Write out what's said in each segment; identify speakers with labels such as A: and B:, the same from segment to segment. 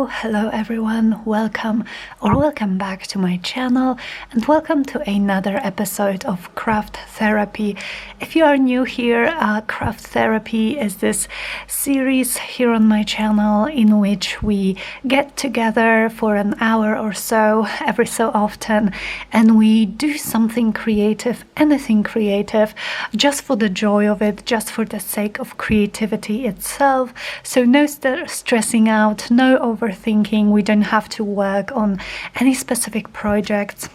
A: Hello everyone, welcome back to my channel and welcome to another episode of Craft Therapy. If you are new here, Craft Therapy is this series here on my channel in which we get together for an hour or so every so often and we do something creative, anything creative, just for the joy of it, just for the sake of creativity itself. So no stressing out, no overthinking. We don't have to work on any specific projects.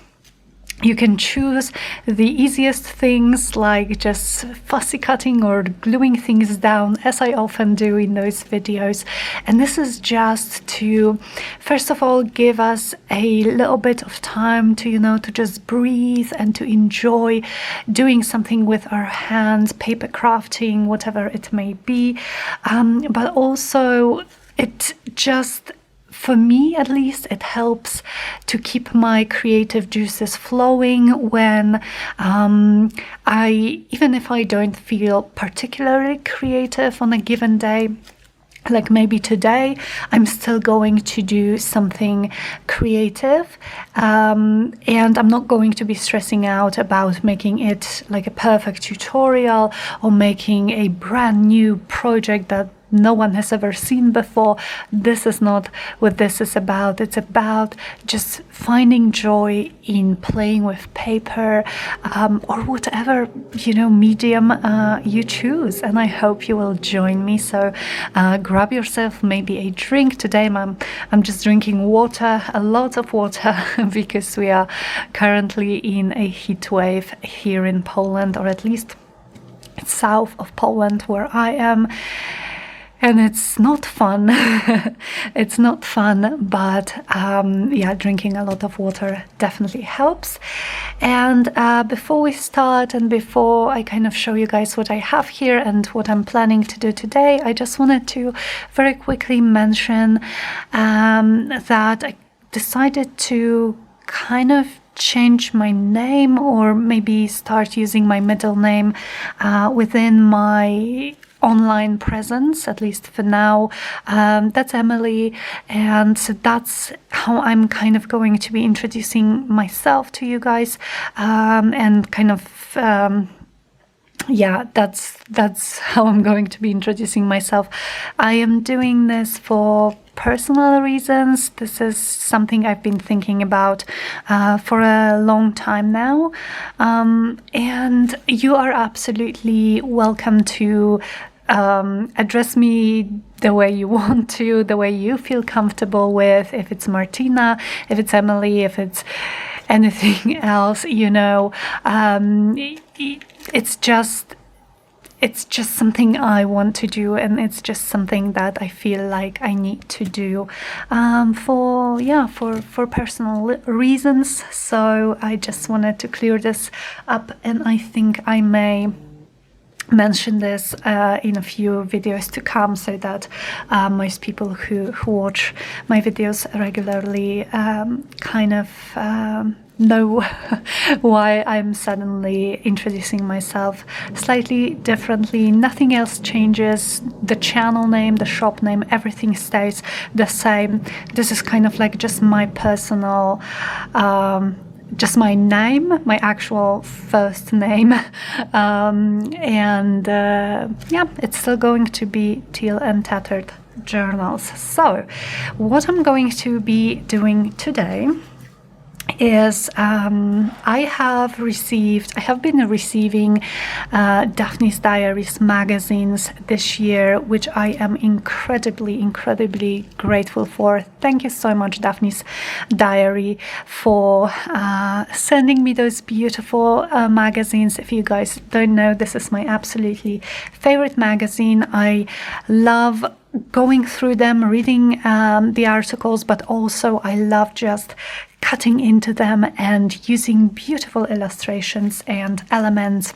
A: You can choose the easiest things like just fussy cutting or gluing things down, as I often do in those videos. And this is just to, first of all, give us a little bit of time to, to just breathe and to enjoy doing something with our hands, paper crafting, whatever it may be. But also it just, for me at least, it helps to keep my creative juices flowing when even if I don't feel particularly creative on a given day. Like maybe today, I'm still going to do something creative and I'm not going to be stressing out about making it like a perfect tutorial or making a brand new project that no one has ever seen before. This is not what this is about. It's about just finding joy in playing with paper or whatever, medium you choose. And I hope you will join me. So grab yourself maybe a drink. Today I'm just drinking water, a lot of water, because we are currently in a heat wave here in Poland, or at least south of Poland where I am. And it's not fun. It's not fun, but drinking a lot of water definitely helps. And before we start and before I kind of show you guys what I have here and what I'm planning to do today, I just wanted to very quickly mention that I decided to kind of change my name, or maybe start using my middle name within my online presence, at least for now. That's Emily, and so that's how I'm kind of going to be introducing myself to you guys, and kind of that's how I'm going to be introducing myself. I am doing this for personal reasons. This is something I've been thinking about for a long time now, and you are absolutely welcome to address me the way you want to, the way you feel comfortable with. If it's Martina, if it's Emily, if it's anything else, it's just something I want to do, and it's just something that I feel like I need to do for personal reasons. So I just wanted to clear this up, and I think I may mention this in a few videos to come, so that most people who watch my videos regularly kind of know why I'm suddenly introducing myself slightly differently. Nothing else changes. The channel name, the shop name, everything stays the same. This is kind of like just my personal just my name, my actual first name, it's still going to be Teal and Tattered Journals. So what I'm going to be doing today is I have been receiving Daphne's Diaries magazines this year, which I am incredibly grateful for. Thank you so much, Daphne's Diary, for sending me those beautiful magazines. If you guys don't know, this is my absolutely favorite magazine. I love going through them, reading the articles, but also I love just cutting into them and using beautiful illustrations and elements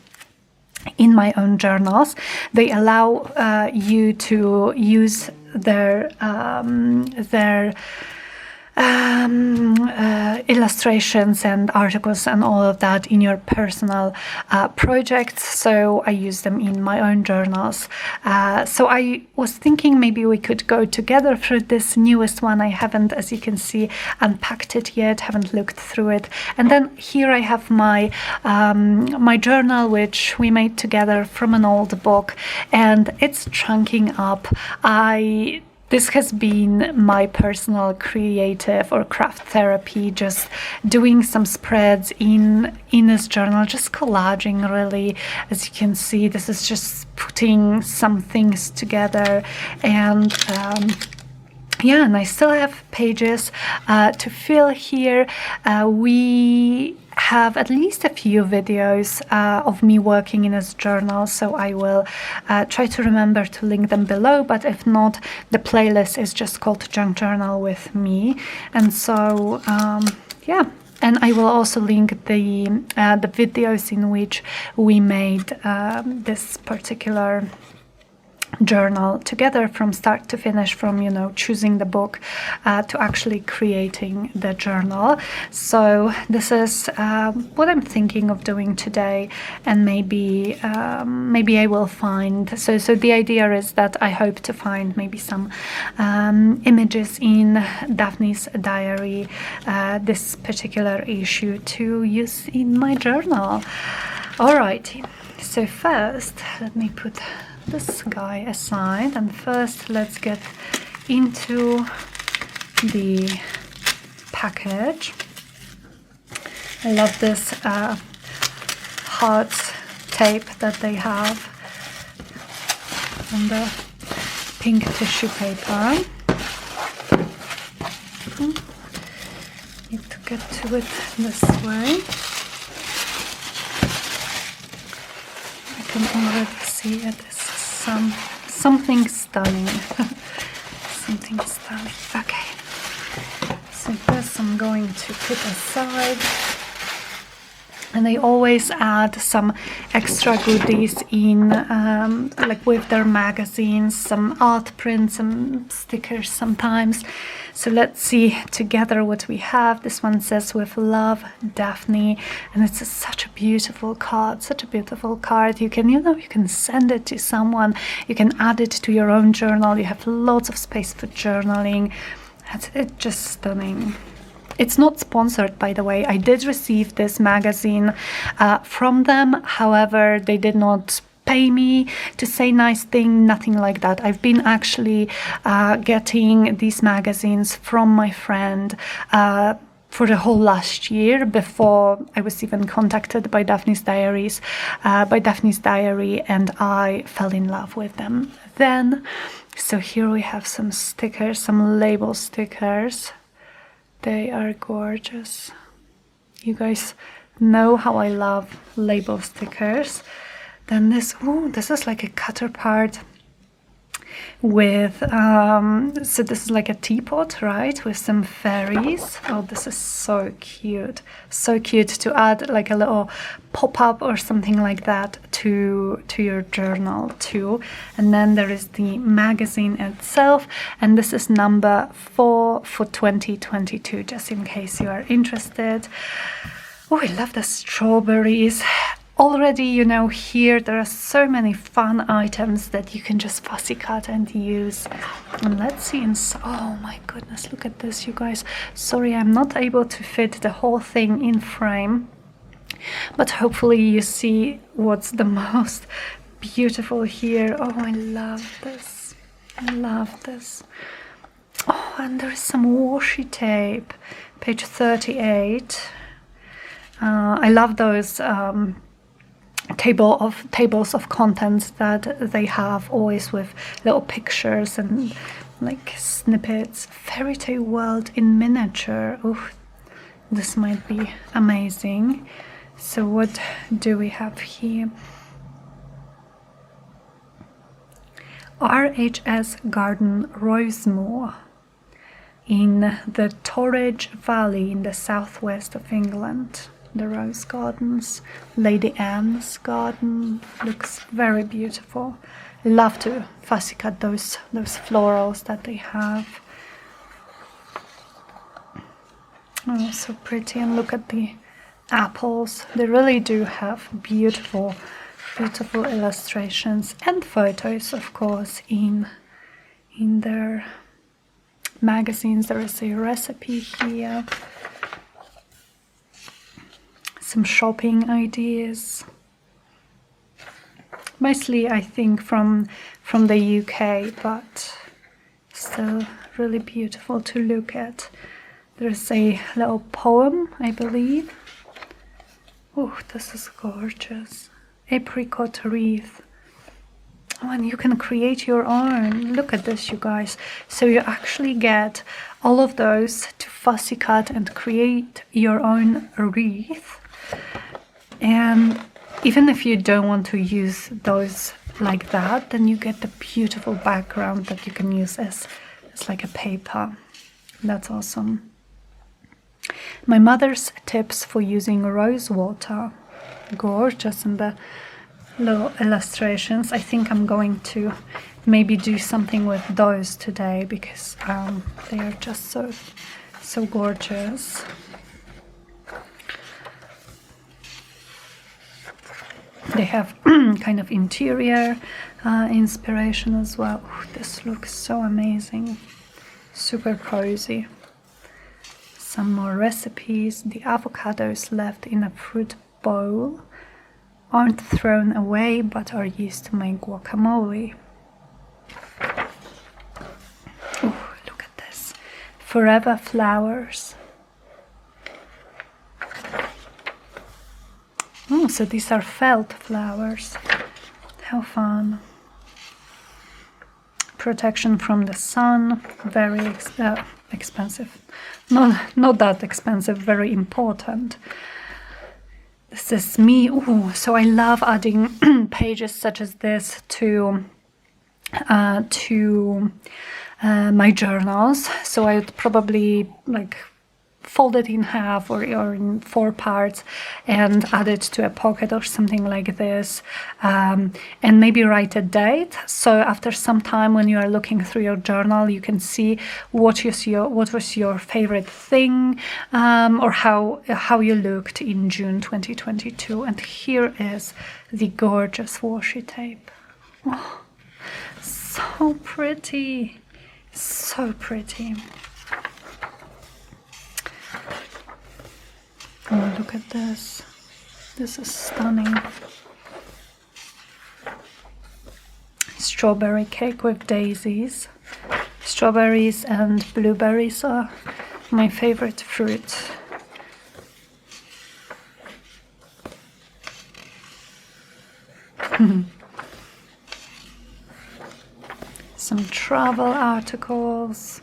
A: in my own journals. They allow you to use their illustrations and articles and all of that in your personal projects. So I use them in my own journals. So I was thinking maybe we could go together through this newest one. I haven't, as you can see, unpacked it yet, haven't looked through it. And then here I have my my journal, which we made together from an old book, and it's chunking up. This has been my personal creative or craft therapy, just doing some spreads in this journal, just collaging really. As you can see, this is just putting some things together, and yeah, and I still have pages to fill here. We have at least a few videos of me working in this journal, so I will try to remember to link them below, but if not, the playlist is just called Junk Journal with me. And so yeah, and I will also link the videos in which we made this particular journal together from start to finish, from choosing the book to actually creating the journal. So this is what I'm thinking of doing today, and maybe I will find, so the idea is that I hope to find maybe some images in Daphne's diary, this particular issue, to use in my journal. Alrighty, so first let me put this guy aside, and first let's get into the package. I love this heart tape that they have on the pink tissue paper. Need to get to it this way. I can already see it. Something stunning. Something stunning. Okay. So this I'm going to put aside. And they always add some extra goodies in, like with their magazines, some art prints, some stickers sometimes. So let's see together what we have. This one says, "With love, Daphne," and it's such a beautiful card. Such a beautiful card. You can, you can send it to someone. You can add it to your own journal. You have lots of space for journaling. It's just stunning. It's not sponsored, by the way. I did receive this magazine from them. However, they did not pay me to say nice thing, nothing like that. I've been actually getting these magazines from my friend for the whole last year, before I was even contacted by Daphne's Diary, and I fell in love with them then. So here we have some stickers, some label stickers. They are gorgeous. You guys know how I love label stickers. Then this is like a cutter part with, so this is like a teapot, right? With some fairies. Oh, this is so cute. So cute to add like a little pop-up or something like that to your journal too. And then there is the magazine itself, and this is number 4 for 2022, just in case you are interested. Oh, I love the strawberries. Already, here there are so many fun items that you can just fussy cut and use. And let's see inside. Oh my goodness, look at this, you guys. Sorry, I'm not able to fit the whole thing in frame, but hopefully you see what's the most beautiful here. Oh, I love this. I love this. Oh, and there is some washi tape, page 38. I love those tables of contents that they have, always with little pictures and like snippets. Fairy tale world in miniature. Oh, this might be amazing. So what do we have here? RHS Garden Rosemoor in the Torridge Valley in the southwest of England. The rose gardens. Lady Anne's garden looks very beautiful. I love to fussy cut those florals that they have. Oh, so pretty. And look at the apples. They really do have beautiful, beautiful illustrations and photos, of course, in their magazines. There is a recipe here, some shopping ideas, mostly I think from the UK, but still really beautiful to look at. There's a little poem, I believe. Oh, this is gorgeous. Apricot wreath. Oh, and you can create your own. Look at this, you guys. So you actually get all of those to fussy cut and create your own wreath. And even if you don't want to use those like that, then you get the beautiful background that you can use as like a paper. That's awesome. My mother's tips for using rose water. Gorgeous, and the little illustrations. I think I'm going to maybe do something with those today because they are just so gorgeous. They have kind of interior inspiration as well. Ooh, this looks so amazing. Super cozy. Some more recipes. The avocados left in a fruit bowl aren't thrown away but are used to make guacamole. Oh, look at this. Forever flowers. Oh, so these are felt flowers. How fun. Protection from the sun. Very expensive. Not that expensive, very important. This is me. Ooh, so I love adding pages such as this to my journals. So I would probably like fold it in half or in 4 parts and add it to a pocket or something like this, and maybe write a date. So after some time, when you are looking through your journal, you can see what was your favorite thing, or how you looked in June 2022. And here is the gorgeous washi tape. Oh, so pretty, so pretty. Oh, look at this. This is stunning. Strawberry cake with daisies. Strawberries and blueberries are my favorite fruit. Some travel articles.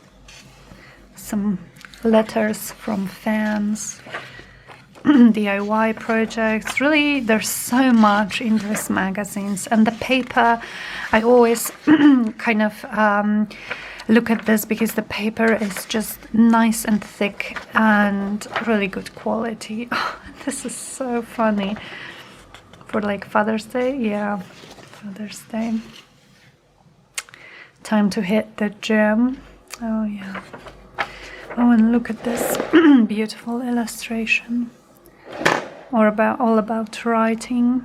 A: Some letters from fans. DIY projects. Really, there's so much in these magazines, and the paper, I always kind of look at this because the paper is just nice and thick and really good quality. Oh, this is so funny for like Father's Day. Yeah, Father's Day. Time to hit the gym. Oh yeah. Oh, and look at this beautiful illustration. Or all about writing.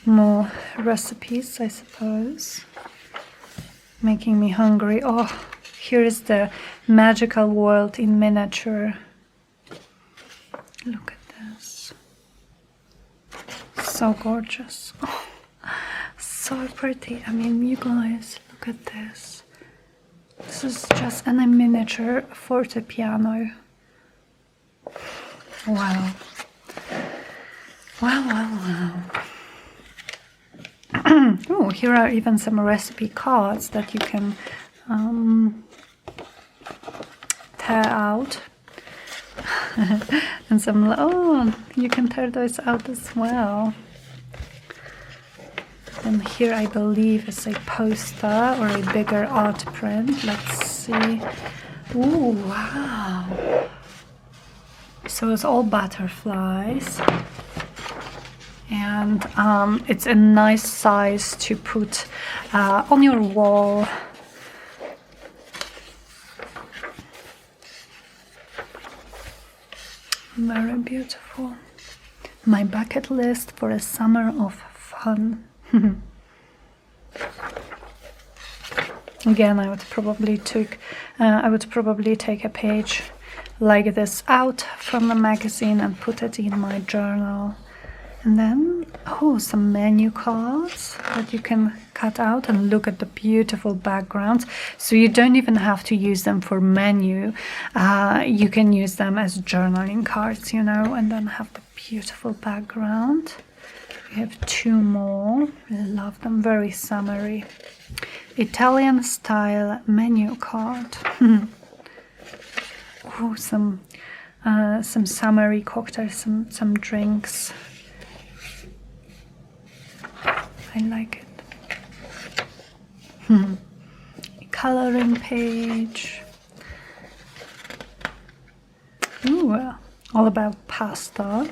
A: More recipes, I suppose. Making me hungry. Oh, here is the magical world in miniature. Look at this. So gorgeous. Oh, so pretty. I mean, you guys, look at this. This is just a miniature forte piano. Wow. Wow. Oh, here are even some recipe cards that you can tear out. And some, oh, you can tear those out as well. And here I believe is a poster or a bigger art print. Let's see. Ooh, wow. So it's all butterflies. and it's a nice size to put on your wall. Very beautiful. My bucket list for a summer of fun. Again, I would probably take a page like this out from the magazine and put it in my journal. And then, oh, some menu cards that you can cut out, and look at the beautiful backgrounds. So you don't even have to use them for menu. You can use them as journaling cards, you know, and then have the beautiful background. We have 2 more. I love them, very summery. Italian style menu card. Oh, some summery cocktails, some drinks. I like it. Coloring page. Ooh, all about pasta.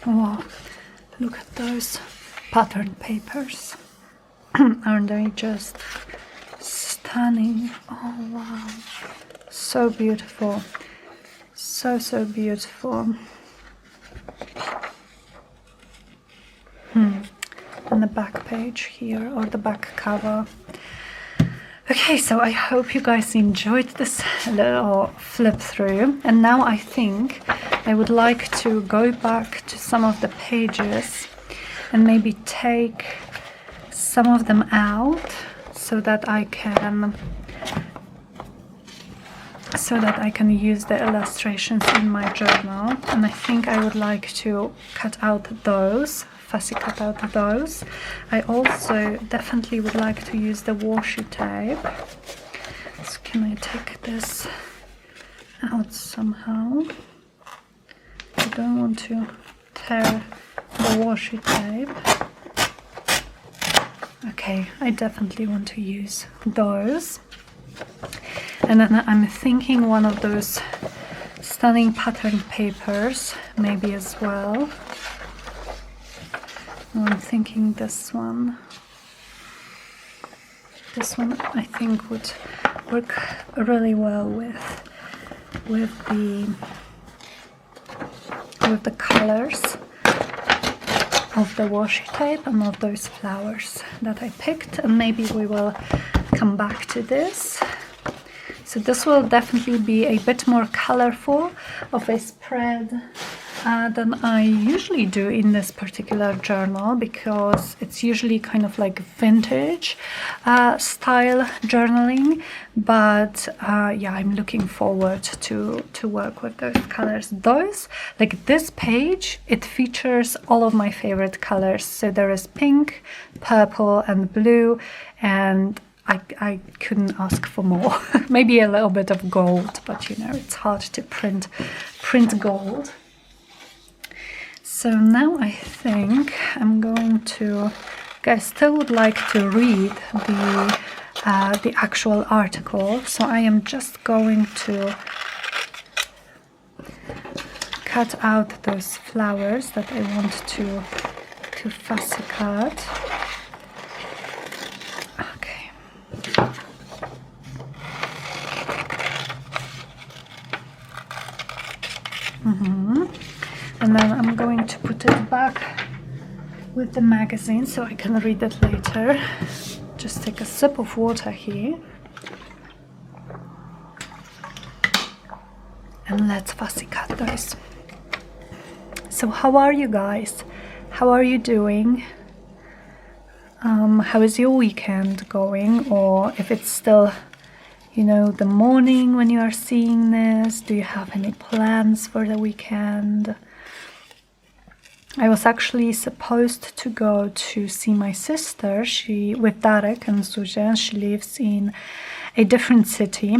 A: Wow, look at those pattern papers. Aren't they just stunning? Oh wow, so beautiful, so beautiful. On the back page here, or the back cover. Okay, so I hope you guys enjoyed this little flip through, and now I think I would like to go back to some of the pages and maybe take some of them out so that I can use the illustrations in my journal. And I think I would like to cut out those, fussy cut out those. I also definitely would like to use the washi tape. So can I take this out somehow? I don't want to tear the washi tape. Okay, I definitely want to use those. And then I'm thinking one of those stunning pattern papers maybe as well. I'm thinking this one. This one I think would work really well with the colors of the washi tape and of those flowers that I picked, and maybe we will come back to this. So this will definitely be a bit more colorful of a spread than I usually do in this particular journal, because it's usually kind of like vintage style journaling. But yeah, I'm looking forward to work with those colors. Those, like this page, it features all of my favorite colors. So there is pink, purple and blue, and I couldn't ask for more. Maybe a little bit of gold, but you know, it's hard to print gold. So now I think I'm going to, I still would like to read the actual article. So I am just going to cut out those flowers that I want to fussy cut. Okay. And then I'm going to put it back with the magazine so I can read it later. Just take a sip of water here. And let's fussy cut those. So how are you guys? How are you doing? How is your weekend going? Or if it's still, you know, the morning when you are seeing this, do you have any plans for the weekend? I was actually supposed to go to see my sister. With Darek and Zuzia, she lives in a different city.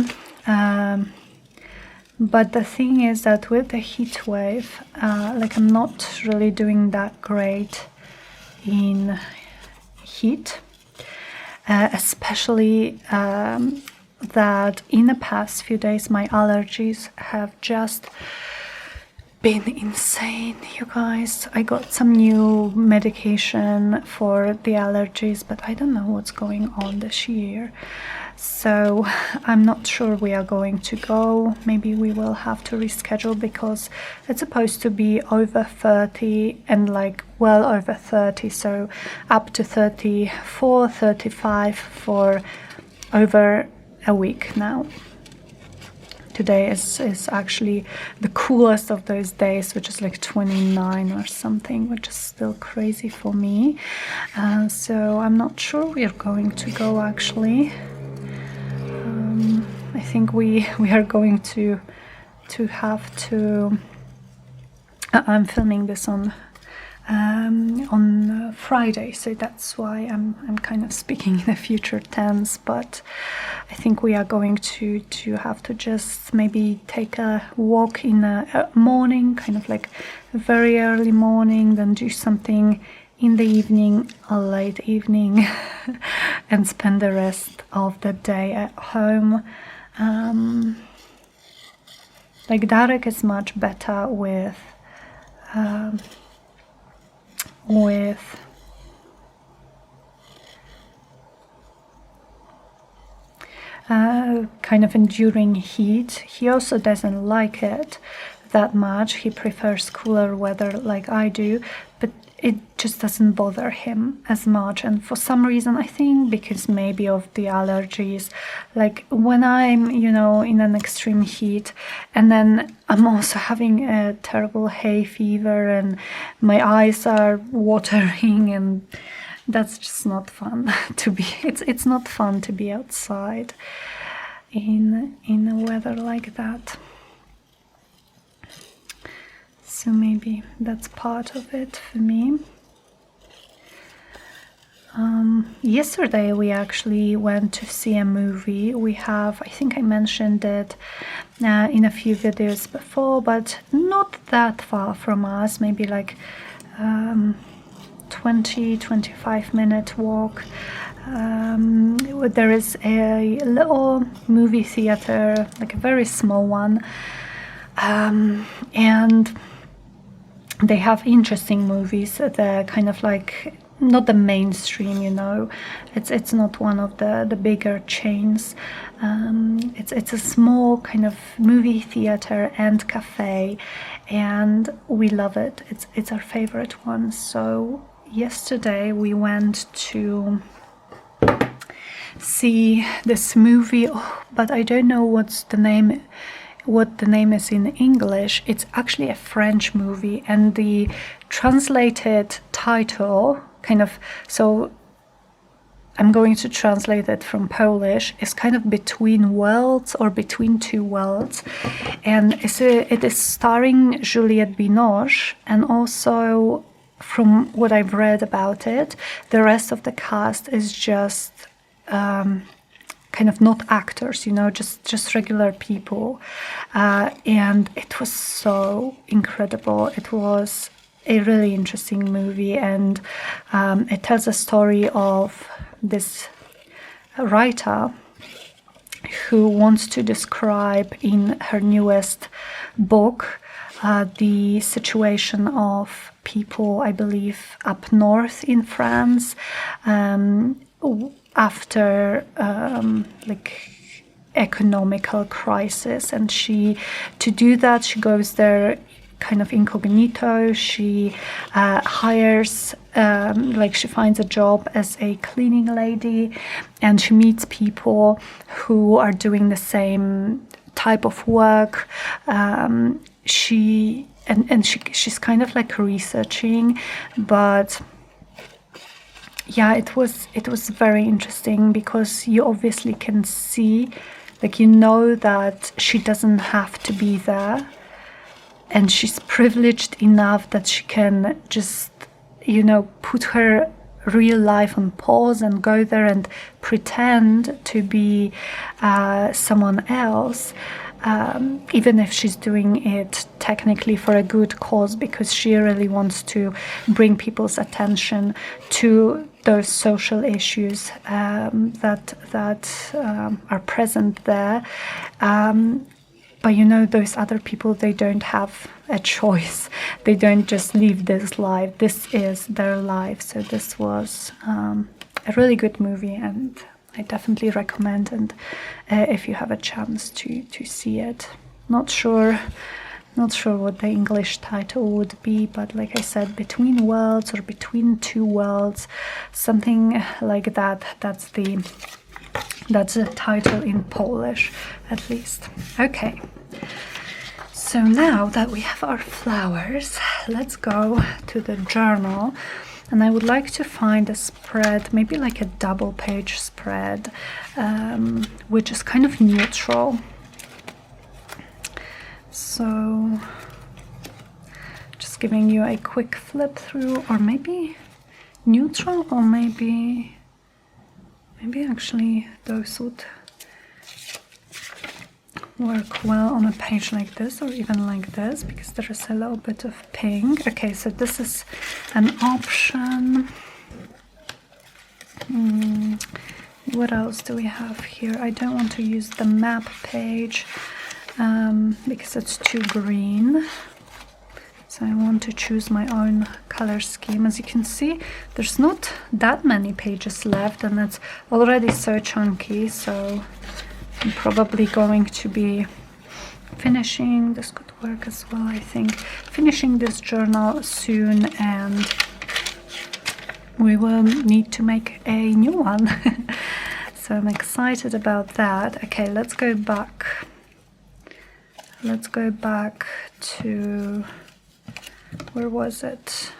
A: But the thing is that with the heat wave, like I'm not really doing that great in heat, especially that in the past few days my allergies have just been insane, you guys. I got some new medication for the allergies, but I don't know what's going on this year. So I'm not sure we are going to go. Maybe we will have to reschedule because it's supposed to be over 30 and like well over 30, so up to 34, 35 for over a week now. Today is actually the coolest of those days, which is like 29 or something, which is still crazy for me. So I'm not sure we are going to go actually. I think we are going to have to. I'm filming this on Friday, so that's why I'm kind of speaking in the future tense. But I think we are going to have to just maybe take a walk in a morning, kind of like a very early morning, then do something in the evening, a late evening, and spend the rest of the day at home. Like Darek is much better with kind of enduring heat. He also doesn't like it that much. He prefers cooler weather like I do, but it just doesn't bother him as much. And for some reason, I think because maybe of the allergies, like when I'm, in an extreme heat, and then I'm also having a terrible hay fever and my eyes are watering, and that's just not fun to be. It's not fun to be outside in a weather like that. So maybe that's part of it for me. Yesterday we actually went to see a movie. We have, I think I mentioned it in a few videos before, but not that far from us, maybe like 20-25 minute walk. There is a little movie theater, like a very small one, and they have interesting movies. They're kind of like not the mainstream, it's not one of the bigger chains. It's a small kind of movie theater and cafe, and we love it. It's our favorite one. So yesterday we went to see this movie, but I don't know what the name is in English. It's actually a French movie, and the translated title so I'm going to translate it from Polish, is kind of Between Worlds or Between Two Worlds, and it is starring Juliette Binoche, and also from what I've read about it, the rest of the cast is just kind of not actors, just regular people, and it was so incredible. It was a really interesting movie, and it tells a story of this writer who wants to describe in her newest book the situation of people, I believe, up north in France after economical crisis. And to do that, she goes there kind of incognito. She hires, she finds a job as a cleaning lady, and she meets people who are doing the same type of work. She's kind of like researching, but yeah, it was very interesting because you obviously can see, that she doesn't have to be there. And she's privileged enough that she can just, put her real life on pause and go there and pretend to be someone else, even if she's doing it technically for a good cause, because she really wants to bring people's attention to those social issues that are present there. but you know, those other people, they don't have a choice. They don't just live this life. This is their life. So this was a really good movie, and I definitely recommend. And if you have a chance to see it, not sure what the English title would be, but like I said, Between Worlds or Between Two Worlds, something like that. That's the title in Polish, at least. Okay, so now that we have our flowers, let's go to the journal, and I would like to find a spread, maybe like a double page spread, which is kind of neutral. So just giving you a quick flip through, or maybe neutral, or maybe actually those would work well on a page like this, or even like this, because there is a little bit of pink. Okay, so this is an option. What else do we have here? I don't want to use the map page because it's too green. So I want to choose my own color scheme. As you can see, there's not that many pages left, and it's already so chunky, so I'm probably going to be finishing, this could work as well, I think, finishing this journal soon, and we will need to make a new one. So I'm excited about that. Okay, let's go back. Let's go back to, where was it?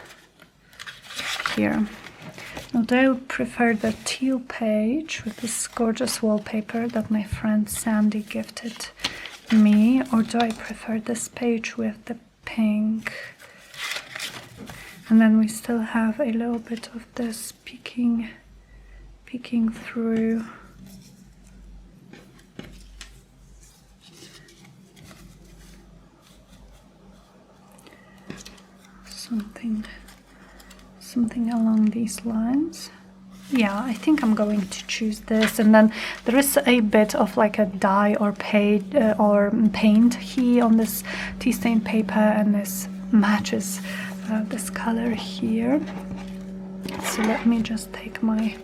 A: Here. Now, do I prefer the teal page with this gorgeous wallpaper that my friend Sandy gifted me, or do I prefer this page with the pink? And then we still have a little bit of this peeking through. Something along these lines. Yeah, I think I'm going to choose this. And then there is a bit of like a dye or paint here on this tea stained paper, and this matches this color here. So let me just take my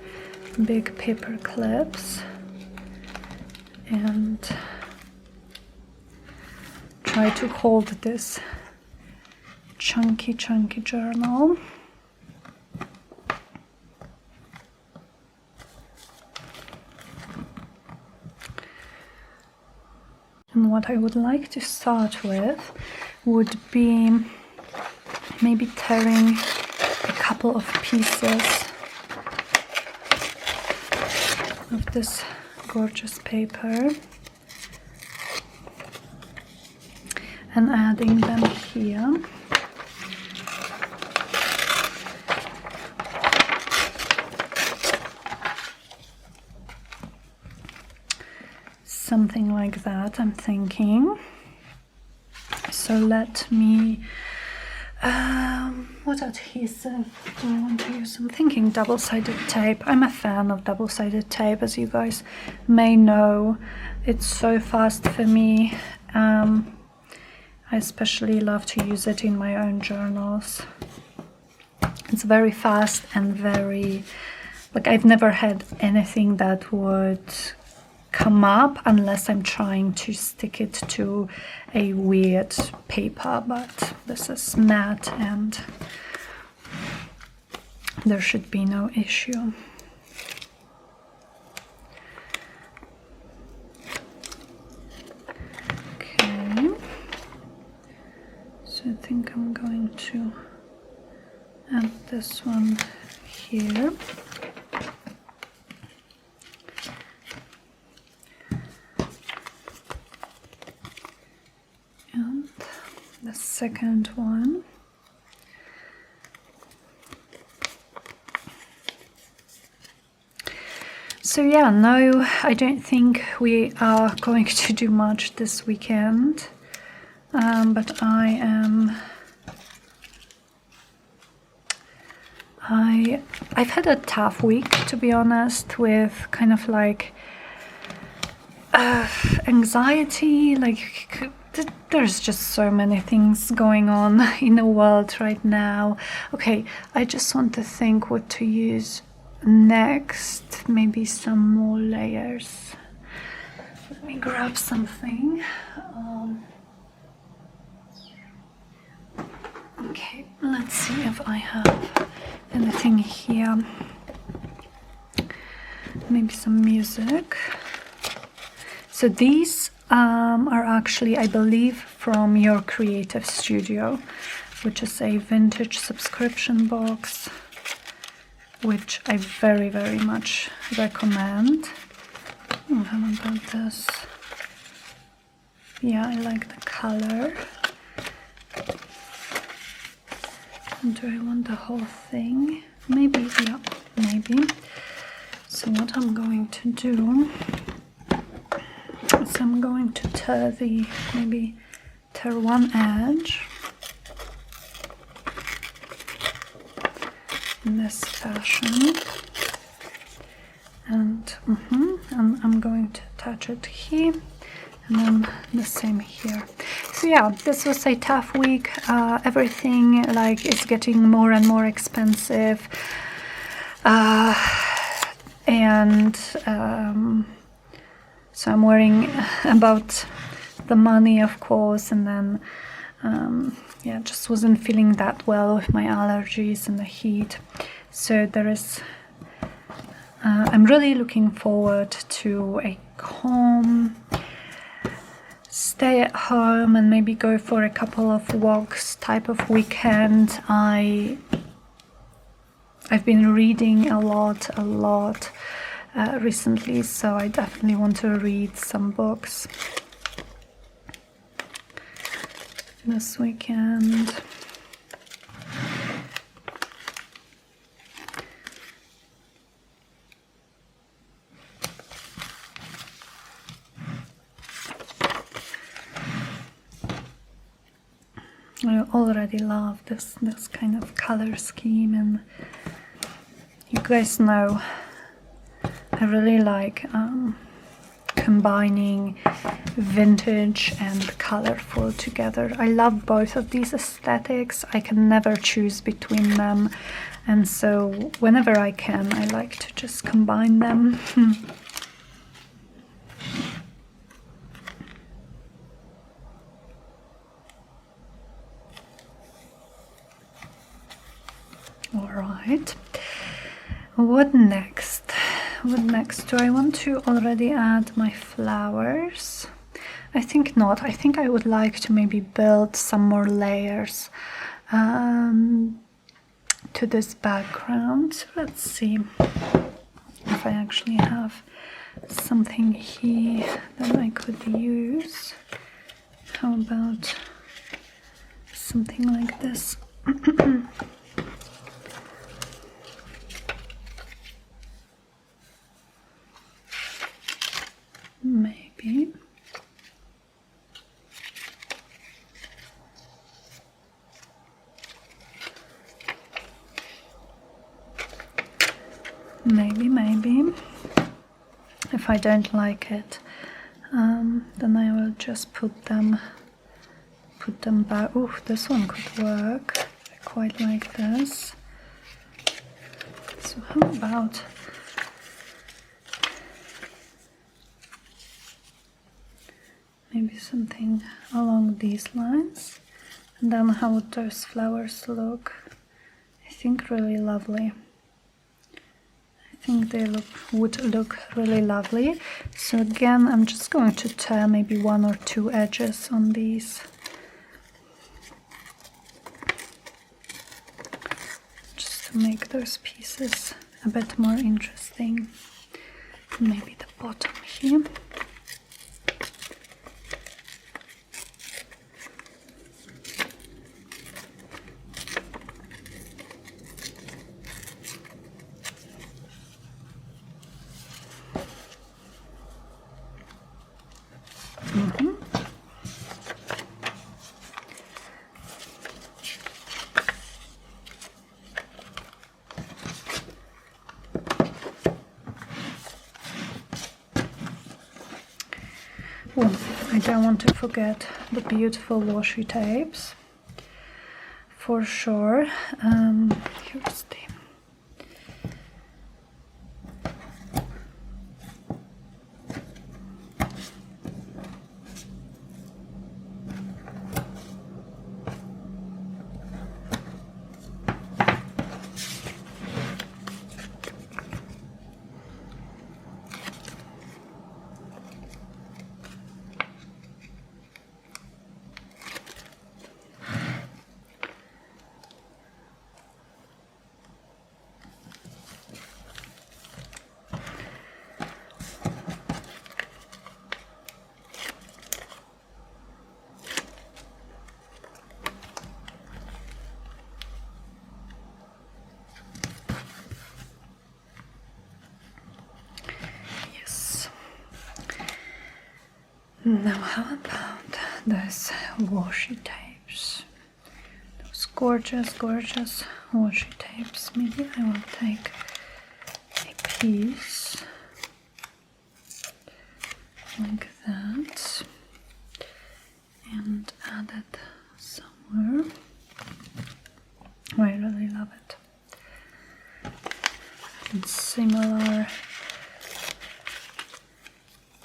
A: big paper clips and try to hold this chunky journal. And what I would like to start with would be maybe tearing a couple of pieces of this gorgeous paper and adding them here. Something like that, I'm thinking. So let me, what adhesive do I want to use? I'm thinking double-sided tape. I'm a fan of double-sided tape, as you guys may know. It's so fast for me. I especially love to use it in my own journals. It's very fast and very, like, I've never had anything that would come up unless I'm trying to stick it to a weird paper, but this is matte and there should be no issue. Okay, so I think I'm going to add this one here. The second one. So yeah, no, I don't think we are going to do much this weekend, but I've had a tough week, to be honest, with kind of like anxiety, like there's just so many things going on in the world right now. Okay, I just want to think what to use next. Maybe some more layers. Let me grab something. Okay, let's see if I have anything here. Maybe some music. So these are actually, I believe, from your creative studio, which is a vintage subscription box, which I very, very much recommend. Oh, how about this? Yeah, I like the color. Do I want the whole thing? Maybe, yeah, maybe. So what I'm going to do is I'm going to tear one edge in this fashion, and I'm going to attach it here, and then the same here. So yeah, this was a tough week. Everything like is getting more and more expensive, and so I'm worrying about the money, of course, and then yeah, just wasn't feeling that well with my allergies and the heat. So there is I'm really looking forward to a calm stay at home and maybe go for a couple of walks type of weekend. I've been reading a lot recently, so I definitely want to read some books this weekend. I already love this kind of color scheme, and you guys know I really like combining vintage and colorful together. I love both of these aesthetics. I can never choose between them, and so whenever I can, I like to just combine them. All right, what next? What next? Do I want to already add my flowers? I think not. I think I would like to maybe build some more layers to this background. Let's see if I actually have something here that I could use. How about something like this? Maybe. Maybe. If I don't like it, then I will just put them back. Oh, this one could work. I quite like this. So how about maybe something along these lines, and then how would those flowers look? I think really lovely. I think they would look really lovely. So again, I'm just going to tear maybe one or two edges on these, just to make those pieces a bit more interesting. Maybe the bottom here. I don't want to forget the beautiful washi tapes, for sure. Here's the Now, how about those washi tapes? Those gorgeous, gorgeous washi tapes. Maybe I will take a piece like that and add it somewhere. I really love it. And similar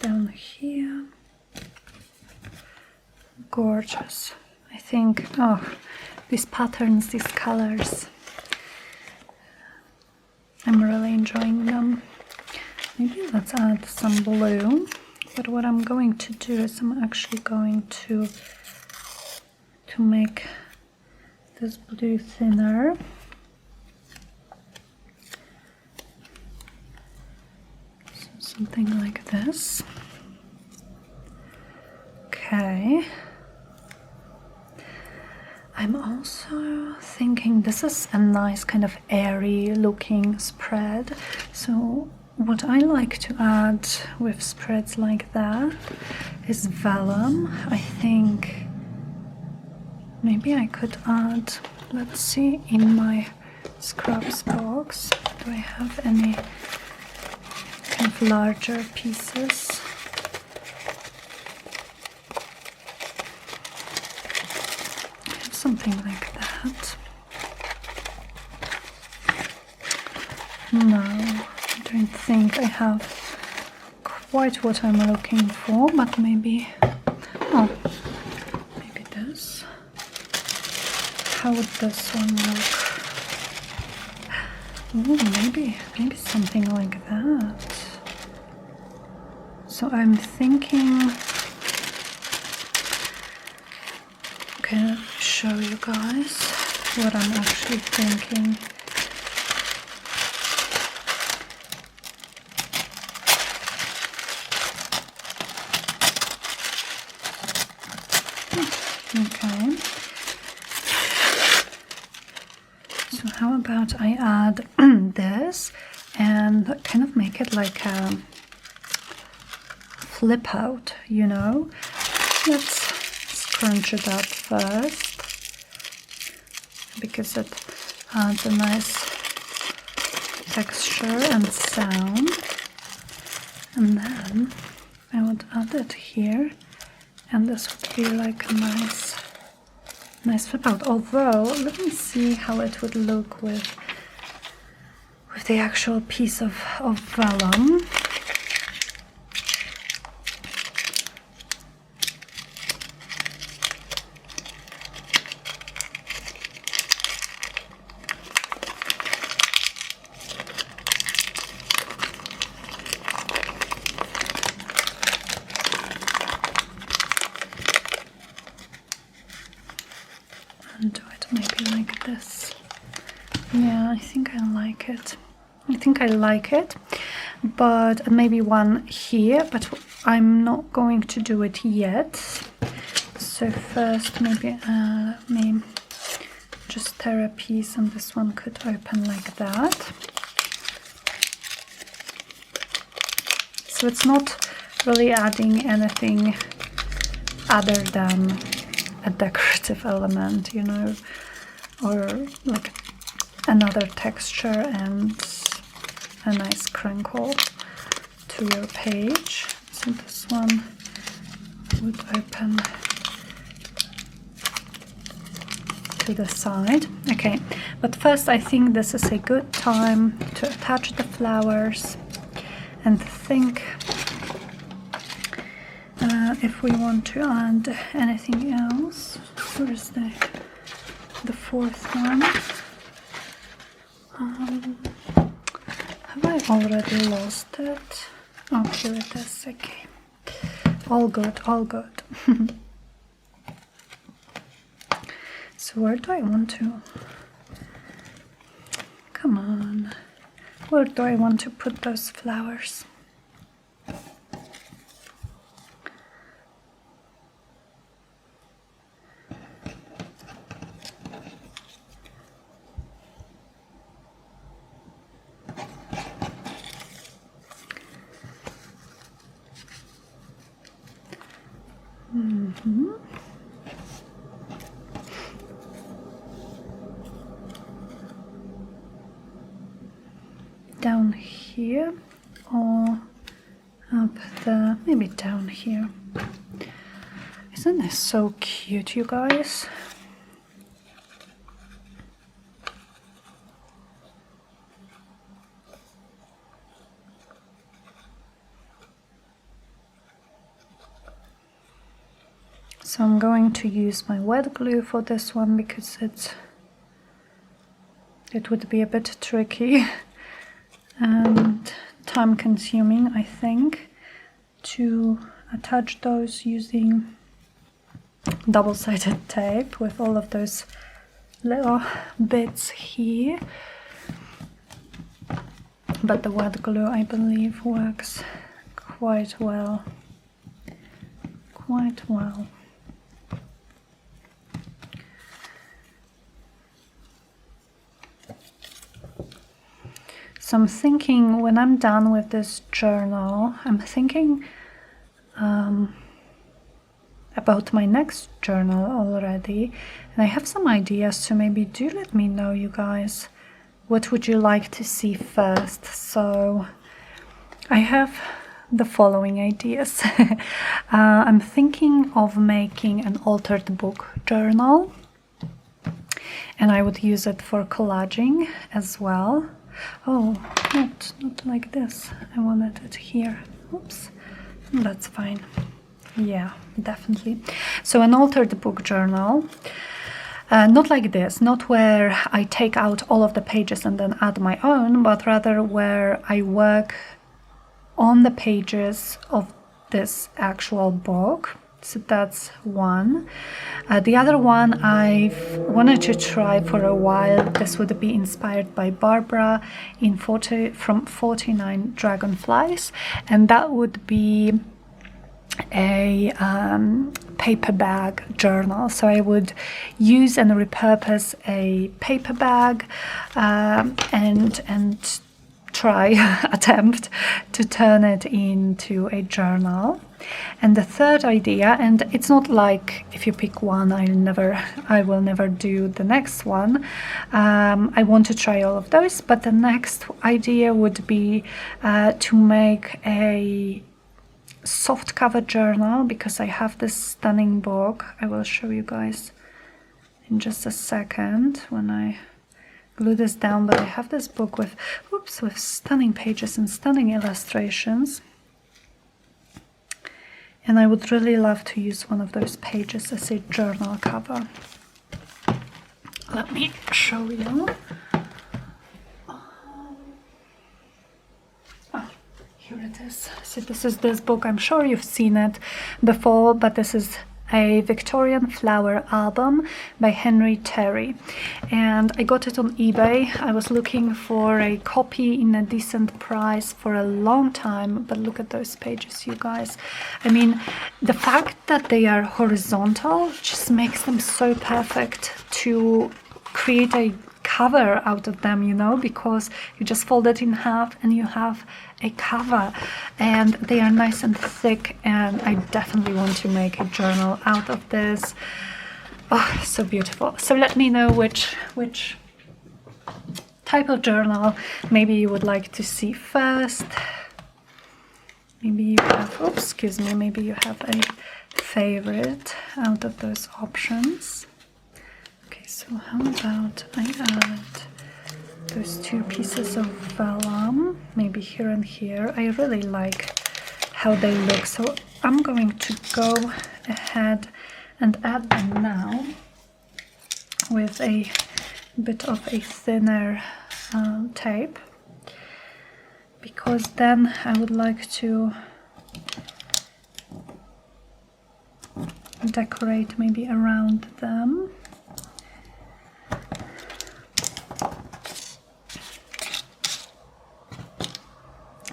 A: down here. Gorgeous. I think, oh, these patterns, these colors, I'm really enjoying them. Maybe let's add some blue, but what I'm going to do is I'm actually going to make this blue thinner. So something like this. Okay. I'm also thinking this is a nice kind of airy looking spread. So what I like to add with spreads like that is vellum. I think maybe I could add, let's see, in my scraps box, do I have any kind of larger pieces? Something like that. No, I don't think I have quite what I'm looking for, but maybe, oh, maybe this. How would this one look? Ooh, maybe something like that. So I'm thinking, okay, let me show you guys what I'm actually thinking. Okay. So how about I add this and kind of make it like a flip out, you know? Let's scrunch it up first, because it adds a nice texture and sound. And then I would add it here, and this would be like a nice flip out. Although, let me see how it would look with the actual piece of vellum. Do it maybe like this. Yeah, I think I like it. But maybe one here, but I'm not going to do it yet. So first maybe let me just tear a piece, and this one could open like that. So it's not really adding anything other than a decorative element, you know, or like another texture and a nice crinkle to your page. So this one would open to the side. Okay, but first I think this is a good time to attach the flowers and think if we want to add anything else. Where is the fourth one? Have I already lost it? Oh, here it is. Okay, all good, all good. So where do I want to? Come on, where do I want to put those flowers? Down here or up there, maybe down here. Isn't this so cute, you guys? So I'm going to use my wet glue for this one because it would be a bit tricky and time consuming, I think, to attach those using double-sided tape with all of those little bits here. But the wet glue, I believe, works quite well. Quite well. So I'm thinking, when I'm done with this journal, I'm thinking about my next journal already, and I have some ideas, so maybe do let me know, you guys, what would you like to see first. So I have the following ideas. I'm thinking of making an altered book journal, and I would use it for collaging as well. Oh, not like this. I wanted it here. Oops, that's fine. Yeah, definitely. So an altered book journal, not like this, not where I take out all of the pages and then add my own, but rather where I work on the pages of this actual book. So that's one. The other one I've wanted to try for a while. This would be inspired by Barbara from 49 Dragonflies, and that would be a paper bag journal. So I would use and repurpose a paper bag and attempt to turn it into a journal. And the third idea, and it's not like if you pick one, I will never do the next one. I want to try all of those, but the next idea would be to make a soft cover journal, because I have this stunning book. I will show you guys in just a second when I glue this down, but I have this book with stunning pages and stunning illustrations. And I would really love to use one of those pages as a journal cover. Let me show you. Here it is. So this is this book. I'm sure you've seen it before, but this is a Victorian flower album by Henry Terry, and I got it on eBay. I was looking for a copy in a decent price for a long time, but look at those pages, you guys. I mean, the fact that they are horizontal just makes them so perfect to create a cover out of them, you know, because you just fold it in half and you have a cover, and they are nice and thick, and I definitely want to make a journal out of this. Oh, so beautiful. So let me know which type of journal maybe you would like to see first. Maybe you have, maybe you have a favorite out of those options. Okay, so how about I add those 2 pieces of vellum, maybe here and here. I really like how they look, so I'm going to go ahead and add them now with a bit of a thinner tape, because then I would like to decorate maybe around them.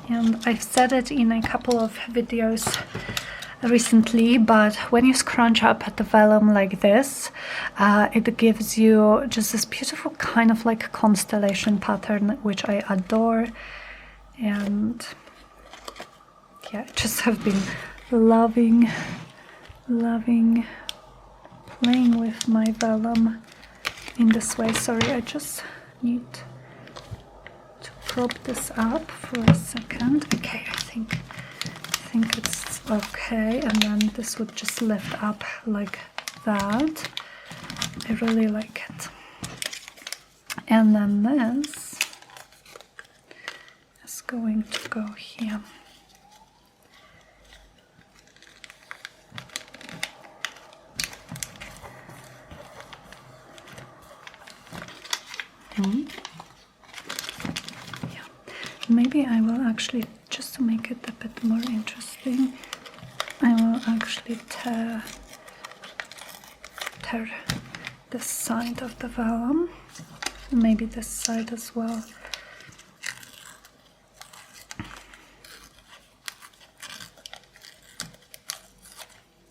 A: And I've said it in a couple of videos recently, but when you scrunch up the vellum like this, it gives you just this beautiful kind of like constellation pattern, which I adore. And yeah, I just have been loving playing with my vellum in this way. Sorry, I just need to prop this up for a second. Okay, I think it's okay, and then this would just lift up like that. I really like it. And then this is going to go here. Yeah, maybe I will actually, just to make it a bit more interesting, I will actually tear this side of the vellum, maybe this side as well.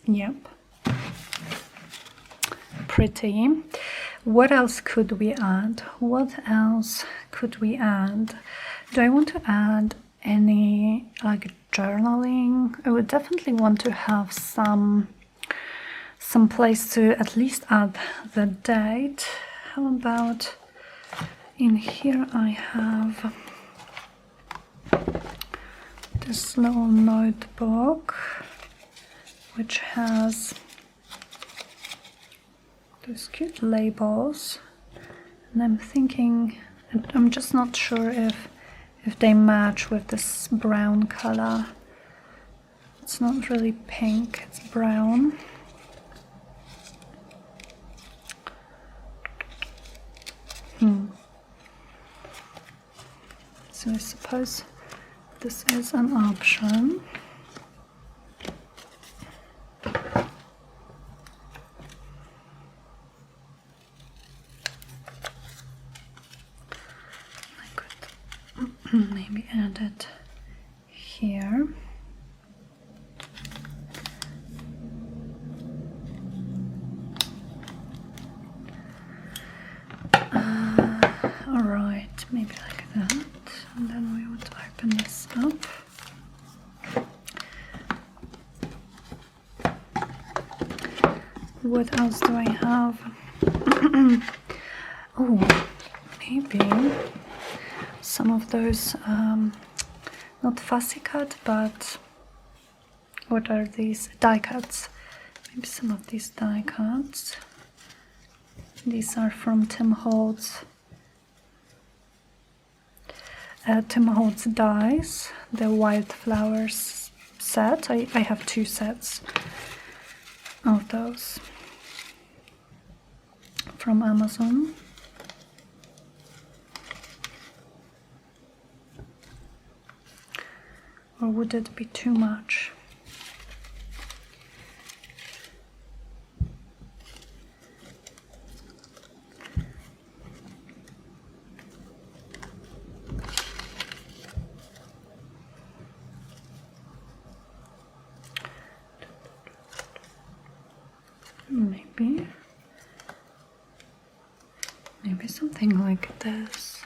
A: Yep, pretty. What else could we add? What else could we add? Do I want to add any like journaling? I would definitely want to have some place to at least add the date. How about in here I have this little notebook which has those cute labels, and I'm thinking, I'm just not sure if they match with this brown color. It's not really pink, it's brown. So I suppose this is an option. Maybe add it here. All right, maybe like that, and then we would open this up. What else do I have? Oh, maybe some of those, not fussy cut, but what are these? Die cuts. Maybe some of these die cuts. These are from Tim Holtz. Tim Holtz dies, the wildflowers set. I have 2 sets of those from Amazon. Or would it be too much? Maybe something like this,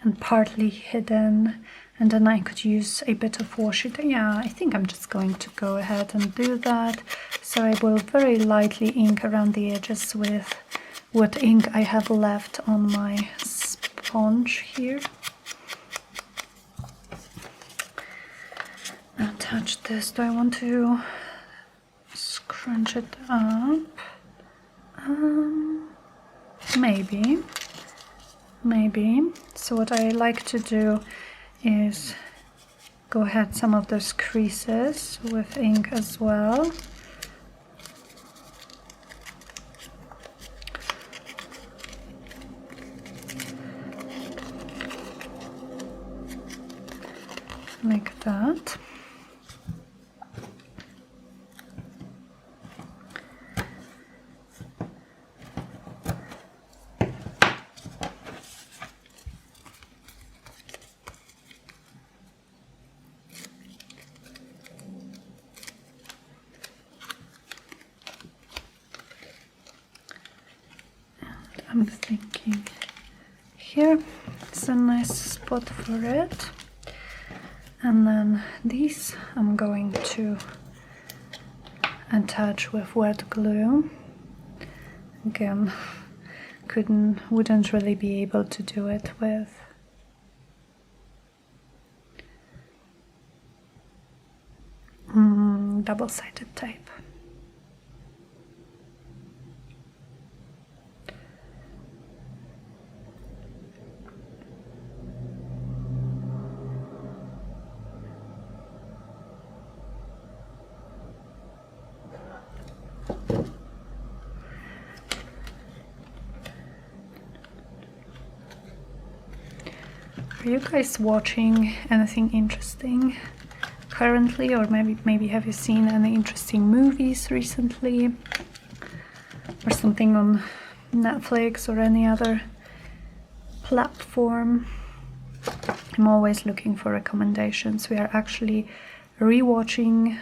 A: and partly hidden, and then I could use a bit of washi tape. Yeah, I think I'm just going to go ahead and do that. So I will very lightly ink around the edges with what ink I have left on my sponge here. Attach this. Do I want to screw crunch it up. Maybe. So what I like to do is go ahead some of those creases with ink as well. Like that. I'm thinking here it's a nice spot for it, and then these I'm going to attach with wet glue. Again, wouldn't really be able to do it with double-sided tape. Are you guys watching anything interesting currently, or maybe have you seen any interesting movies recently, or something on Netflix or any other platform? I'm always looking for recommendations. We are actually rewatching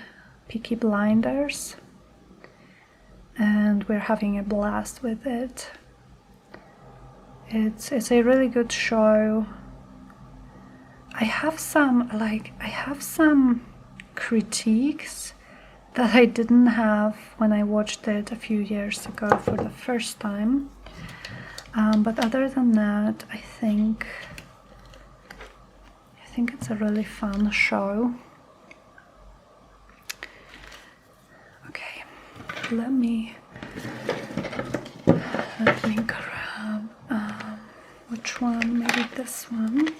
A: Peaky Blinders, and we're having a blast with it. It's a really good show. I have some critiques that I didn't have when I watched it a few years ago for the first time. But other than that, I think it's a really fun show. Okay, let me grab which one? Maybe this one.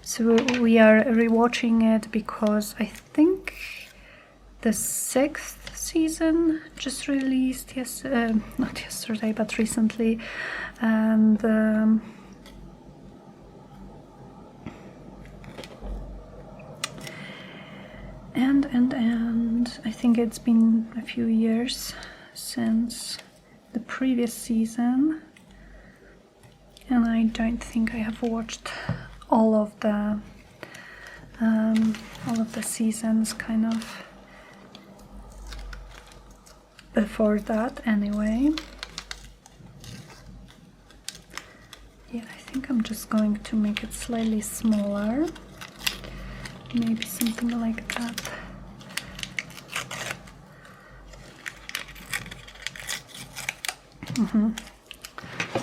A: So we are rewatching it because I think the 6th season just released, not yesterday, but recently, and I think it's been a few years since the previous season, and I don't think I have watched all of the seasons kind of before that anyway. Yeah, I think I'm just going to make it slightly smaller, maybe something like that.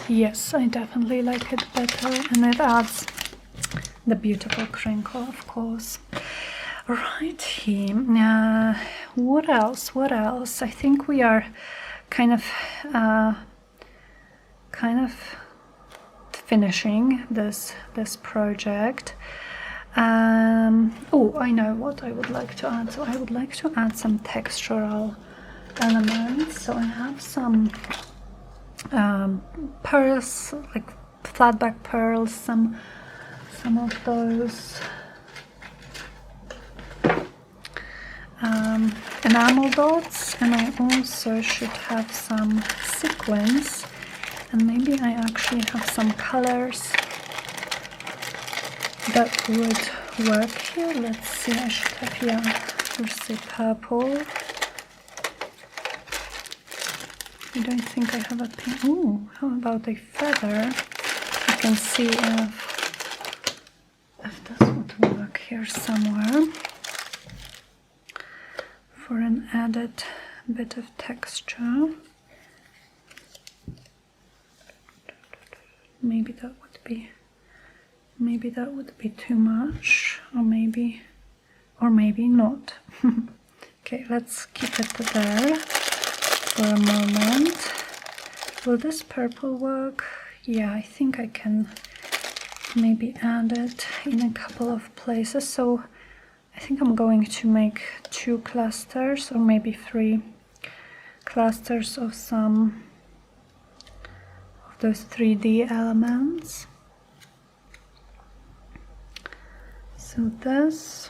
A: Yes, I definitely like it better, and it adds the beautiful crinkle, of course. Right here. What else? I think we are kind of finishing this project. Oh, I know what I would like to add. So I would like to add some textural elements. So I have some pearls, like flatback pearls, some of those enamel dots, and I also should have some sequins, and maybe I actually have some colors that would work here. Let's see, I should have here, let's say purple. I don't think I have a pink. Ooh, how about a feather? You can see if this would work here somewhere for an added bit of texture. Maybe that would be too much. or maybe not. Okay, let's keep it there for a moment. Will this purple work? Yeah, I think I can maybe add it in a couple of places. So I think I'm going to make 2 clusters or maybe 3 clusters of some of those 3D elements. So this,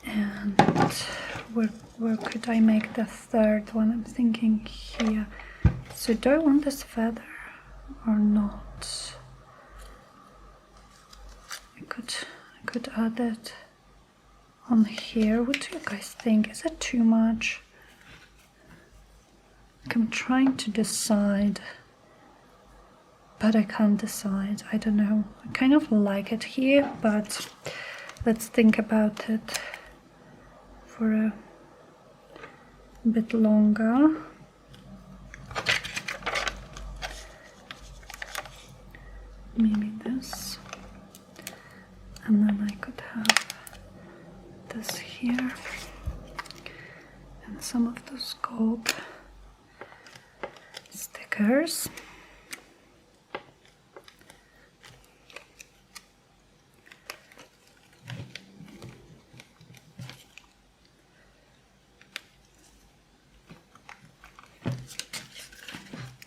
A: and where could I make the third one? I'm thinking here. So do I want this feather or not? I could add it on here. What do you guys think? Is it too much? Like, I'm trying to decide, but I can't decide. I don't know. I kind of like it here, but let's think about it for a bit longer. Maybe this, and then I could have this here and some of those gold stickers.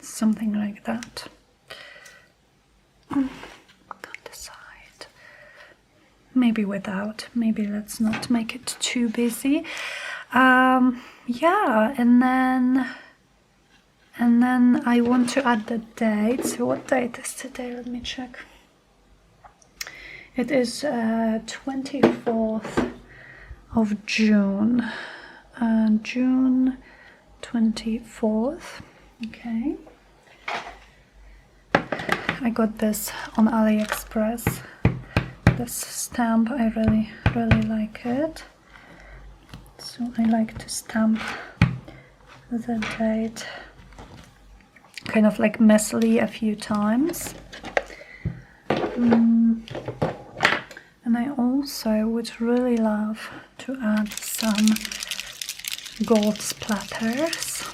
A: Something like that. Can't decide. Maybe without. Maybe let's not make it too busy. Yeah, and then I want to add the date. So what date is today? Let me check. It is 24th of June. June 24th. Okay. I got this on AliExpress. This stamp, I really like it. So I like to stamp the date kind of like messily a few times. And I also would really love to add some gold splatters.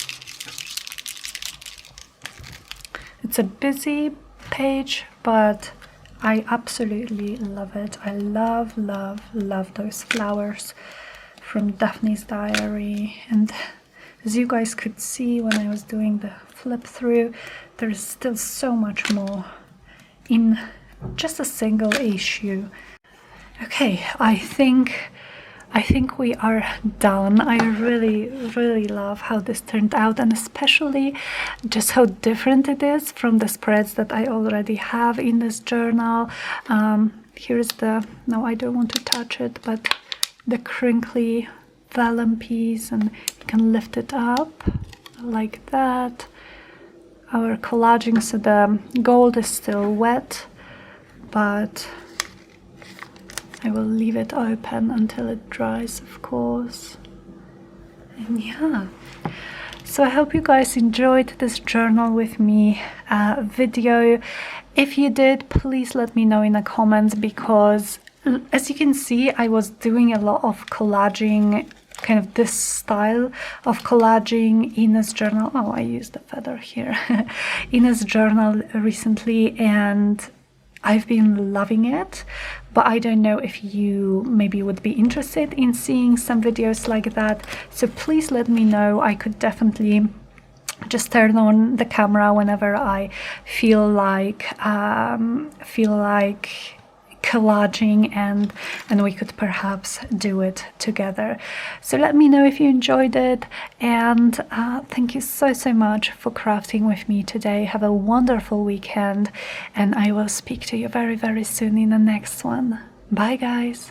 A: It's a busy page, but I absolutely love it. I love those flowers from Daphne's diary. And as you guys could see when I was doing the flip through, there's still so much more in just a single issue. Okay, I think we are done. I really love how this turned out, and especially just how different it is from the spreads that I already have in this journal. Here's the, no, I don't want to touch it, but the crinkly vellum piece, and you can lift it up like that. Our collaging, so the gold is still wet, but I will leave it open until it dries, of course. And yeah, so I hope you guys enjoyed this journal with me video. If you did, please let me know in the comments, because as you can see, I was doing a lot of collaging, kind of this style of collaging in this journal. Oh, I used a feather here. In this journal recently, and I've been loving it, but I don't know if you maybe would be interested in seeing some videos like that. So please let me know. I could definitely just turn on the camera whenever I feel like collaging, and we could perhaps do it together. So let me know if you enjoyed it, and thank you so much for crafting with me today. Have a wonderful weekend, and I will speak to you very soon in the next one. Bye guys.